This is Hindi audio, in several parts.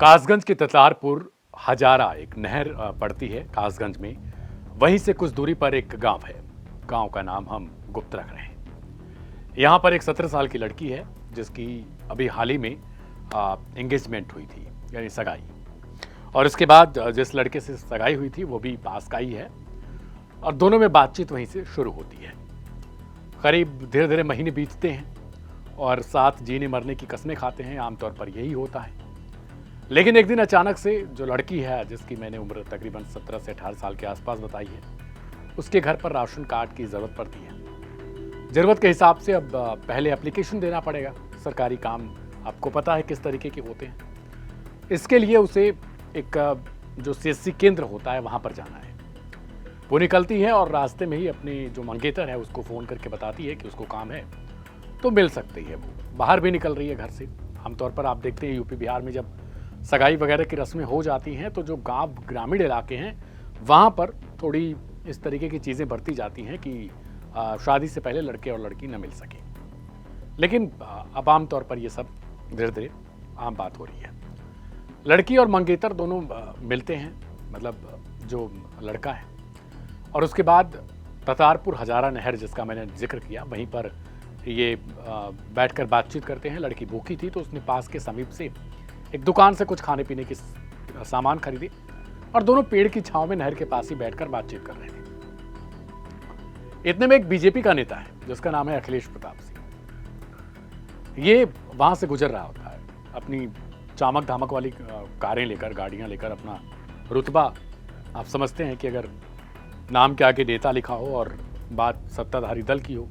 कासगंज के ततारपुर हजारा एक नहर पड़ती है कासगंज में। वहीं से कुछ दूरी पर एक गांव है। गांव का नाम हम गुप्त रख रहे हैं। यहाँ पर एक 17 साल की लड़की है जिसकी अभी हाल ही में एंगेजमेंट हुई थी, यानी सगाई। और इसके बाद जिस लड़के से सगाई हुई थी वो भी पास का ही है और दोनों में बातचीत वहीं से शुरू होती है। करीब धीरे धीरे महीने बीतते हैं और साथ जीने मरने की कस्में खाते हैं। आमतौर पर यही होता है। लेकिन एक दिन अचानक से जो लड़की है, जिसकी मैंने उम्र तकरीबन 17 से 18 साल के आसपास बताई है, उसके घर पर राशन कार्ड की ज़रूरत पड़ती है। ज़रूरत के हिसाब से अब पहले एप्लीकेशन देना पड़ेगा। सरकारी काम आपको पता है किस तरीके के होते हैं। इसके लिए उसे एक जो सीएससी केंद्र होता है वहाँ पर जाना है। वो निकलती है और रास्ते में ही अपने जो मंगेतर है उसको फ़ोन करके बताती है कि उसको काम है तो मिल सकती है। वो बाहर भी निकल रही है घर से। आमतौर पर आप देखते हैं यूपी बिहार में जब सगाई वगैरह की रस्में हो जाती हैं तो जो गांव ग्रामीण इलाके हैं वहाँ पर थोड़ी इस तरीके की चीज़ें बढ़ती जाती हैं कि शादी से पहले लड़के और लड़की न मिल सके। लेकिन अब आम तौर पर ये सब धीरे धीरे आम बात हो रही है। लड़की और मंगेतर दोनों मिलते हैं, मतलब जो लड़का है, और उसके बाद ततारपुर हजारा नहर जिसका मैंने जिक्र किया वहीं पर ये बैठकर बातचीत करते हैं। लड़की भूखी थी तो उसने पास के समीप से एक दुकान से कुछ खाने पीने की सामान खरीदे और दोनों पेड़ की छांव में नहर के पास ही बैठकर बातचीत कर रहे थे। इतने में एक बीजेपी का नेता है जिसका नाम है अखिलेश प्रताप सिंह। ये वहां से गुजर रहा होता है अपनी चामक धामक वाली कारें लेकर, गाड़ियां लेकर। अपना रुतबा आप समझते हैं कि अगर नाम के आगे नेता लिखा हो और बात सत्ताधारी दल की हो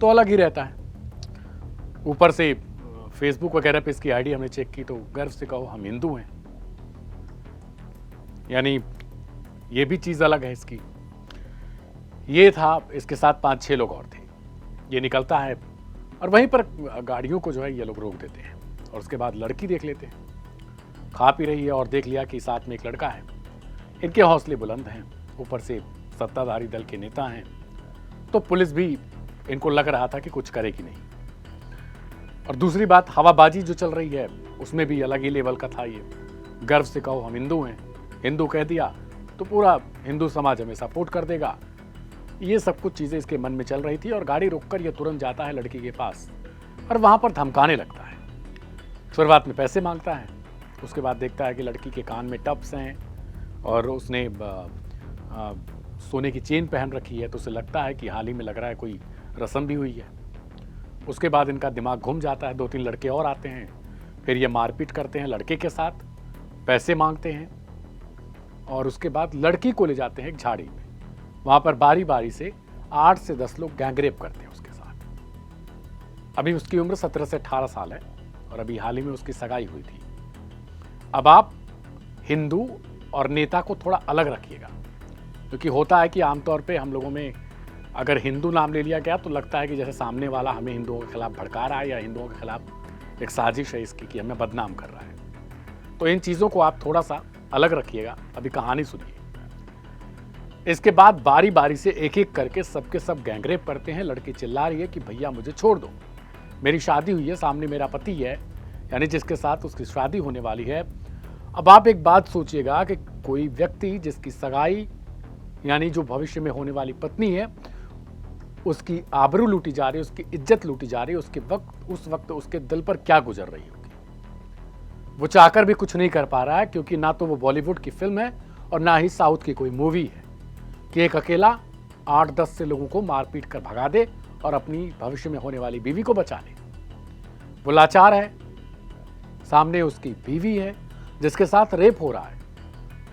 तो अलग ही रहता है। ऊपर से फेसबुक वगैरह पे इसकी आईडी हमने चेक की तो गर्व से कहो हम हिंदू हैं, यानी ये भी चीज़ अलग है इसकी। ये था, इसके साथ 5-6 लोग और थे। ये निकलता है और वहीं पर गाड़ियों को जो है ये लोग रोक देते हैं और उसके बाद लड़की देख लेते हैं। खा पी रही है और देख लिया कि साथ में एक लड़का है। इनके हौसले बुलंद हैं, ऊपर से सत्ताधारी दल के नेता हैं, तो पुलिस भी इनको लग रहा था कि कुछ करेगी नहीं। और दूसरी बात, हवाबाजी जो चल रही है उसमें भी अलग ही लेवल का था। ये गर्व से कहो हम हिंदू हैं, हिंदू कह दिया तो पूरा हिंदू समाज हमें सपोर्ट कर देगा। ये सब कुछ चीज़ें इसके मन में चल रही थी और गाड़ी रोककर ये तुरंत जाता है लड़की के पास और वहाँ पर धमकाने लगता है। शुरुआत में पैसे मांगता है, उसके बाद देखता है कि लड़की के कान में टप्स हैं और उसने सोने की चेन पहन रखी है, तो उसे लगता है कि हाल ही में लग रहा है कोई रस्म भी हुई है। उसके बाद इनका दिमाग घूम जाता है। 2-3 लड़के और आते हैं, फिर ये मारपीट करते हैं लड़के के साथ, पैसे मांगते हैं और उसके बाद लड़की को ले जाते हैं एक झाड़ी में। वहाँ पर बारी बारी से 8 से 10 लोग गैंगरेप करते हैं उसके साथ। अभी उसकी उम्र 17 से 18 साल है और अभी हाल ही में उसकी सगाई हुई थी। अब आप हिंदू और नेता को थोड़ा अलग रखिएगा, क्योंकि होता है कि आमतौर पे हम लोगों में अगर हिंदू नाम ले लिया गया तो लगता है कि जैसे सामने वाला हमें हिंदुओं के खिलाफ भड़का रहा है या हिंदुओं के खिलाफ एक साजिश है इसकी कि हमें बदनाम कर रहा है। तो इन चीज़ों को आप थोड़ा सा अलग रखिएगा। अभी कहानी सुनिए। इसके बाद बारी बारी से एक एक करके सबके सब गैंगरेप करते हैं। लड़की चिल्ला रही है कि भैया मुझे छोड़ दो, मेरी शादी हुई है, सामने मेरा पति है, यानी जिसके साथ उसकी शादी होने वाली है। अब आप एक बात सोचिएगा कि कोई व्यक्ति जिसकी सगाई यानी जो भविष्य में होने वाली पत्नी है, उसकी आबरू लूटी जा रही है, उसकी इज्जत लूटी जा रही है, उस वक्त उसके दिल पर क्या गुजर रही होगी। वो चाहकर भी कुछ नहीं कर पा रहा है, क्योंकि ना तो वो बॉलीवुड की फिल्म है और ना ही साउथ की कोई मूवी है कि एक अकेला 8-10 से लोगों को मारपीट कर भगा दे और अपनी भविष्य में होने वाली बीवी को बचा ले। वो लाचार है, सामने उसकी बीवी है जिसके साथ रेप हो रहा है।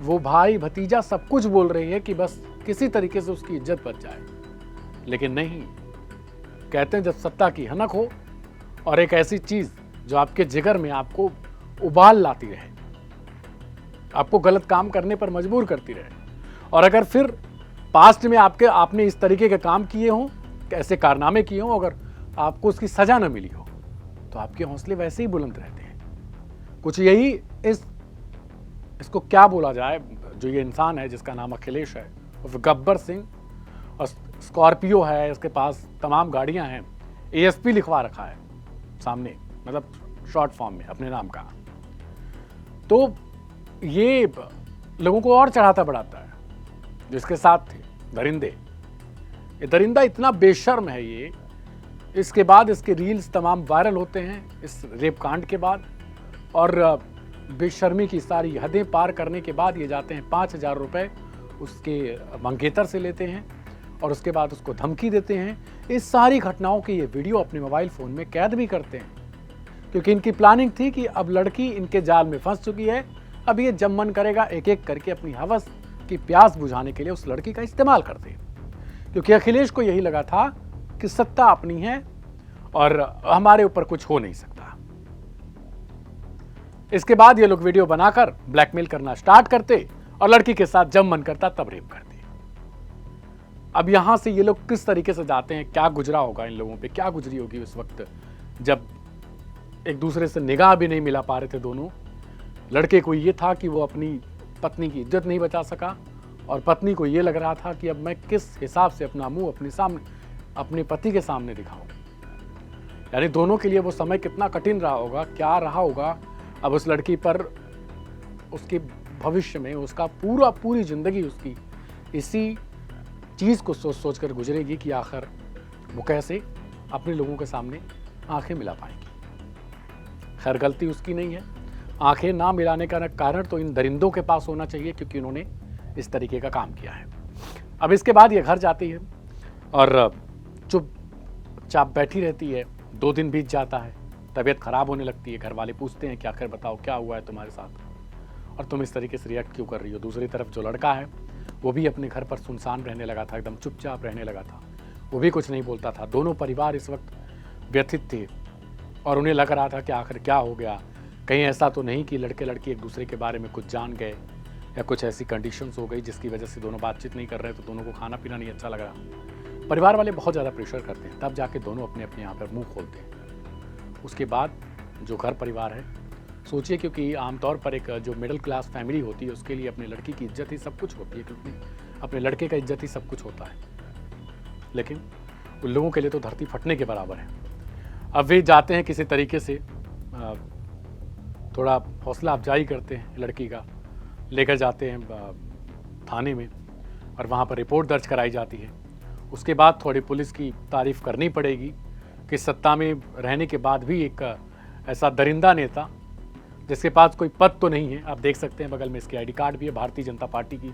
वो भाई भतीजा सब कुछ बोल रही है कि बस किसी तरीके से उसकी इज्जत बच जाए, लेकिन नहीं। कहते हैं जब सत्ता की हनक हो और एक ऐसी चीज जो आपके जिगर में आपको उबाल लाती रहे, आपको गलत काम करने पर मजबूर करती रहे, और अगर फिर पास्ट में आपने इस तरीके के काम किए हों, ऐसे कारनामे किए हों, अगर आपको उसकी सजा न मिली हो तो आपके हौसले वैसे ही बुलंद रहते हैं। कुछ यही इसको क्या बोला जाए, जो ये इंसान है जिसका नाम अखिलेश है, गब्बर सिंह, और स्कॉर्पियो है, इसके पास तमाम गाड़ियां हैं, एएसपी लिखवा रखा है सामने, मतलब शॉर्ट फॉर्म में अपने नाम का। तो ये लोगों को और चढ़ाता बढ़ाता है। जिसके साथ थे दरिंदे, ये दरिंदा इतना बेशर्म है ये, इसके बाद इसके रील्स तमाम वायरल होते हैं इस रेप कांड के बाद, और बेशर्मी की सारी हदें पार करने के बाद ये जाते हैं 5,000 रुपये उसके मंगेतर से लेते हैं और उसके बाद उसको धमकी देते हैं। इस सारी घटनाओं की ये वीडियो अपने मोबाइल फ़ोन में कैद भी करते हैं, क्योंकि इनकी प्लानिंग थी कि अब लड़की इनके जाल में फंस चुकी है, अब ये जब मन करेगा एक एक करके अपनी हवस की प्यास बुझाने के लिए उस लड़की का इस्तेमाल करते हैं। क्योंकि अखिलेश को यही लगा था कि सत्ता अपनी है और हमारे ऊपर कुछ हो नहीं सकता। इसके बाद ये लोग वीडियो बनाकर ब्लैकमेल करना स्टार्ट करते और लड़की के साथ जब मन करता तब रेप करते। अब यहां से ये लोग किस तरीके से जाते हैं, क्या गुजरा होगा इन लोगों पे, क्या गुजरी होगी उस वक्त जब एक दूसरे से निगाह भी नहीं मिला पा रहे थे दोनों। लड़के को ये था कि वो अपनी पत्नी की इज्जत नहीं बचा सका और पत्नी को ये लग रहा था कि अब मैं किस हिसाब से अपना मुंह अपने पति के सामने दिखाऊं। यानी दोनों के लिए वो समय कितना कठिन रहा होगा, क्या रहा होगा। अब उस लड़की पर उसके भविष्य में उसका पूरी जिंदगी उसकी इसी चीज़ को सोच कर गुजरेगी कि आखिर वो कैसे अपने लोगों के सामने आंखें मिला पाएगी। खैर गलती उसकी नहीं है, आंखें ना मिलाने का कारण तो इन दरिंदों के पास होना चाहिए, क्योंकि उन्होंने इस तरीके का काम किया है। अब इसके बाद ये घर जाती है और चुपचाप बैठी रहती है। 2 दिन बीत जाता है, तबीयत खराब होने लगती है। घर वाले पूछते हैं कि आखिर बताओ क्या हुआ है तुम्हारे साथ और तुम इस तरीके से रिएक्ट क्यों कर रही हो। दूसरी तरफ जो लड़का है वो भी अपने घर पर सुनसान रहने लगा था, एकदम चुपचाप रहने लगा था, वो भी कुछ नहीं बोलता था। दोनों परिवार इस वक्त व्यथित थे और उन्हें लग रहा था कि आखिर क्या हो गया, कहीं ऐसा तो नहीं कि लड़के लड़की एक दूसरे के बारे में कुछ जान गए या कुछ ऐसी कंडीशंस हो गई जिसकी वजह से दोनों बातचीत नहीं कर रहे, तो दोनों को खाना पीना नहीं अच्छा लग रहा। परिवार वाले बहुत ज़्यादा प्रेशर करते हैं, तब जाके दोनों अपने अपने यहाँ पर मुँह खोलते हैं। उसके बाद जो घर परिवार है, सोचिए, क्योंकि आमतौर पर एक जो मिडिल क्लास फैमिली होती है उसके लिए अपने लड़की की इज्जत ही सब कुछ होती है, क्योंकि अपने लड़के का इज्जत ही सब कुछ होता है। लेकिन उन लोगों के लिए तो धरती फटने के बराबर है। अब वे जाते हैं किसी तरीके से थोड़ा हौसला अफजाई करते हैं, लड़की का लेकर जाते हैं थाने में और वहाँ पर रिपोर्ट दर्ज कराई जाती है। उसके बाद थोड़ी पुलिस की तारीफ करनी पड़ेगी कि सत्ता में रहने के बाद भी एक ऐसा दरिंदा नेता जिसके पास कोई पद तो नहीं है, आप देख सकते हैं बगल में इसके आईडी कार्ड भी है, भारतीय जनता पार्टी की,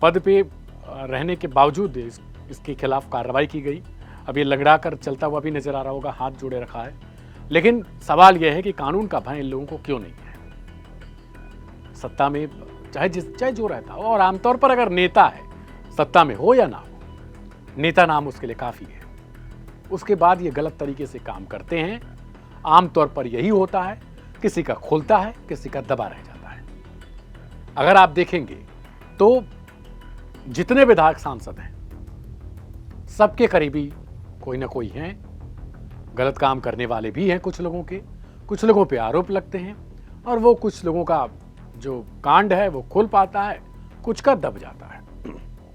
पद पे रहने के बावजूद इसके खिलाफ कार्रवाई की गई। अब ये लंगड़ा कर चलता हुआ भी नजर आ रहा होगा, हाथ जोड़े रखा है। लेकिन सवाल यह है कि कानून का भय इन लोगों को क्यों नहीं है। सत्ता में चाहे जो रहता हो, और आमतौर पर अगर नेता है, सत्ता में हो या ना हो, नेता नाम उसके लिए काफी है। उसके बाद ये गलत तरीके से काम करते हैं। आमतौर पर यही होता है, किसी का खुलता है, किसी का दबा रह जाता है। अगर आप देखेंगे तो जितने विधायक सांसद हैं, सबके करीबी कोई ना कोई हैं। गलत काम करने वाले भी हैं कुछ लोगों पे आरोप लगते हैं और वो कुछ लोगों का जो कांड है वो खुल पाता है, कुछ का दब जाता है।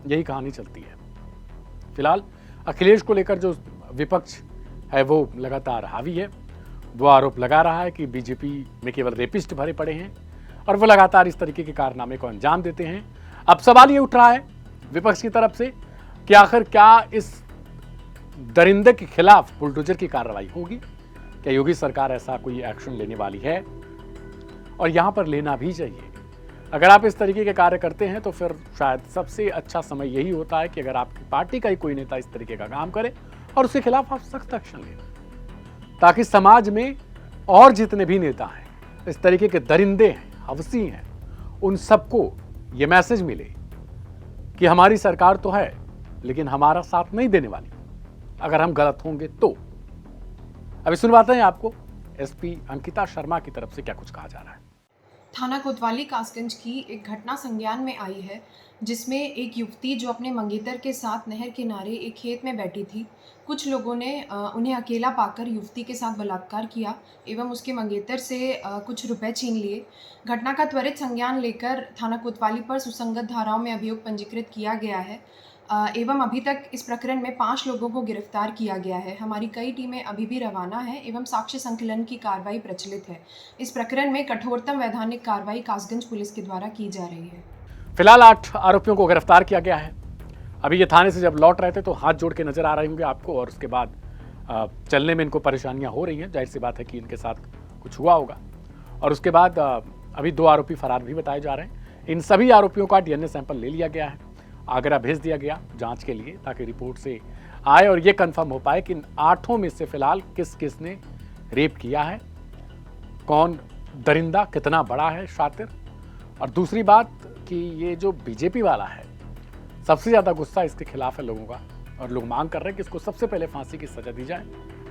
यही कहानी चलती है। फिलहाल अखिलेश को लेकर जो विपक्ष है वो लगातार हावी है। वो आरोप लगा रहा है कि बीजेपी में केवल रेपिस्ट भरे पड़े हैं और वो लगातार इस तरीके के कारनामे को अंजाम देते हैं। अब सवाल ये उठ रहा है विपक्ष की तरफ से कि आखिर क्या इस दरिंदे के खिलाफ बुलडोजर की कार्रवाई होगी? क्या योगी सरकार ऐसा कोई एक्शन लेने वाली है? और यहां पर लेना भी चाहिए। अगर आप इस तरीके के कार्य करते हैं तो फिर शायद सबसे अच्छा समय यही होता है कि अगर आपकी पार्टी का ही कोई नेता इस तरीके का काम करे और उसके खिलाफ आप सख्त एक्शन लें, ताकि समाज में और जितने भी नेता हैं, इस तरीके के दरिंदे हैं, हवसी हैं, उन सबको ये मैसेज मिले कि हमारी सरकार तो है लेकिन हमारा साथ नहीं देने वाली अगर हम गलत होंगे तो। अभी सुनवाते हैं आपको एसपी अंकिता शर्मा की तरफ से क्या कुछ कहा जा रहा है। थाना कोतवाली कासगंज की एक घटना संज्ञान में आई है, जिसमें एक युवती जो अपने मंगेतर के साथ नहर किनारे एक खेत में बैठी थी, कुछ लोगों ने उन्हें अकेला पाकर युवती के साथ बलात्कार किया एवं उसके मंगेतर से कुछ रुपए छीन लिए। घटना का त्वरित संज्ञान लेकर थाना कोतवाली पर सुसंगत धाराओं में अभियोग पंजीकृत किया गया है। एवं अभी तक इस प्रकरण में 5 लोगों को गिरफ्तार किया गया है। हमारी कई टीमें अभी भी रवाना हैं एवं साक्ष्य संकलन की कार्रवाई प्रचलित है। इस प्रकरण में कठोरतम वैधानिक कार्रवाई कासगंज पुलिस के द्वारा की जा रही है। फिलहाल 8 आरोपियों को गिरफ्तार किया गया है। अभी ये थाने से जब लौट रहे थे तो हाथ जोड़ के नजर आ रहे होंगे आपको, और उसके बाद चलने में इनको परेशानियां हो रही हैं। जाहिर सी बात है कि इनके साथ कुछ हुआ होगा। और उसके बाद अभी 2 आरोपी फरार भी बताए जा रहे हैं। इन सभी आरोपियों का डीएनए सैंपल ले लिया गया है, आगरा भेज दिया गया जांच के लिए, ताकि रिपोर्ट से आए और ये कंफर्म हो पाए कि इन 8 में से फिलहाल किस किस ने रेप किया है, कौन दरिंदा कितना बड़ा है शातिर। और दूसरी बात कि ये जो बीजेपी वाला है, सबसे ज़्यादा गुस्सा इसके खिलाफ है लोगों का, और लोग मांग कर रहे हैं कि इसको सबसे पहले फांसी की सजा दी जाए,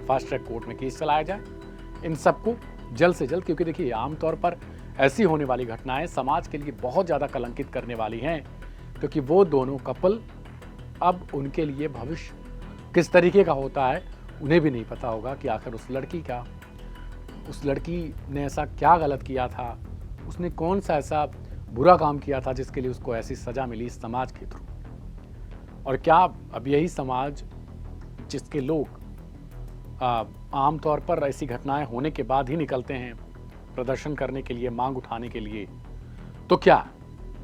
फास्ट ट्रैक कोर्ट में केस चलाया जाए इन सबको जल्द से जल्द। क्योंकि देखिए, आमतौर पर ऐसी होने वाली घटनाएं समाज के लिए बहुत ज़्यादा कलंकित करने वाली हैं, क्योंकि वो दोनों कपल अब उनके लिए भविष्य किस तरीके का होता है उन्हें भी नहीं पता होगा कि आखिर उस लड़की ने ऐसा क्या गलत किया था, उसने कौन सा ऐसा बुरा काम किया था जिसके लिए उसको ऐसी सजा मिली इस समाज के थ्रू। और क्या अब यही समाज जिसके लोग आमतौर पर ऐसी घटनाएं होने के बाद ही निकलते हैं प्रदर्शन करने के लिए, मांग उठाने के लिए, तो क्या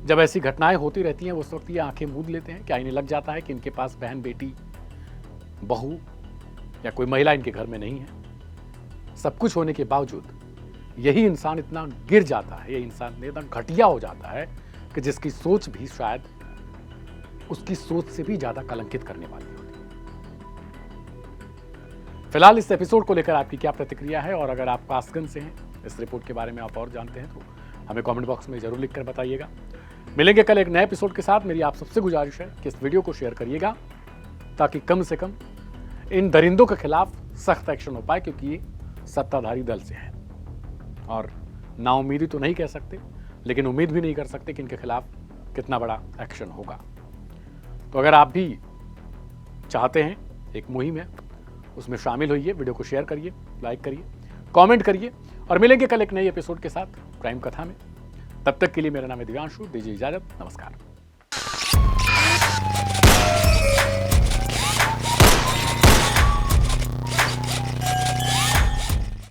जब ऐसी घटनाएं होती रहती हैं उस वक्त ये आंखें मूंद लेते हैं? क्या इन्हें लग जाता है कि इनके पास बहन, बेटी, बहू या कोई महिला इनके घर में नहीं है? सब कुछ होने के बावजूद यही इंसान इतना गिर जाता है, ये इंसान इतना घटिया हो जाता है कि जिसकी सोच भी शायद उसकी सोच से भी ज्यादा कलंकित करने वाली होती है। फिलहाल इस एपिसोड को लेकर आपकी क्या प्रतिक्रिया है, और अगर आप कासगंज से हैं, इस रिपोर्ट के बारे में आप और जानते हैं तो हमें कमेंट बॉक्स में जरूर लिखकर बताइएगा। मिलेंगे कल एक नए एपिसोड के साथ। मेरी आप सबसे गुजारिश है कि इस वीडियो को शेयर करिएगा, ताकि कम से कम इन दरिंदों के खिलाफ सख्त एक्शन हो पाए, क्योंकि ये सत्ताधारी दल से है। और नाउम्मीदी तो नहीं कह सकते, लेकिन उम्मीद भी नहीं कर सकते कि इनके खिलाफ कितना बड़ा एक्शन होगा। तो अगर आप भी चाहते हैं एक मुहिम है, उसमें शामिल होइए, वीडियो को शेयर करिए, लाइक करिए, कमेंट करिए, और मिलेंगे कल एक नई एपिसोड के साथ क्राइम कथा में। तब तक के लिए मेरा नाम है दिव्यांशु, दीजिए इजाजत, नमस्कार।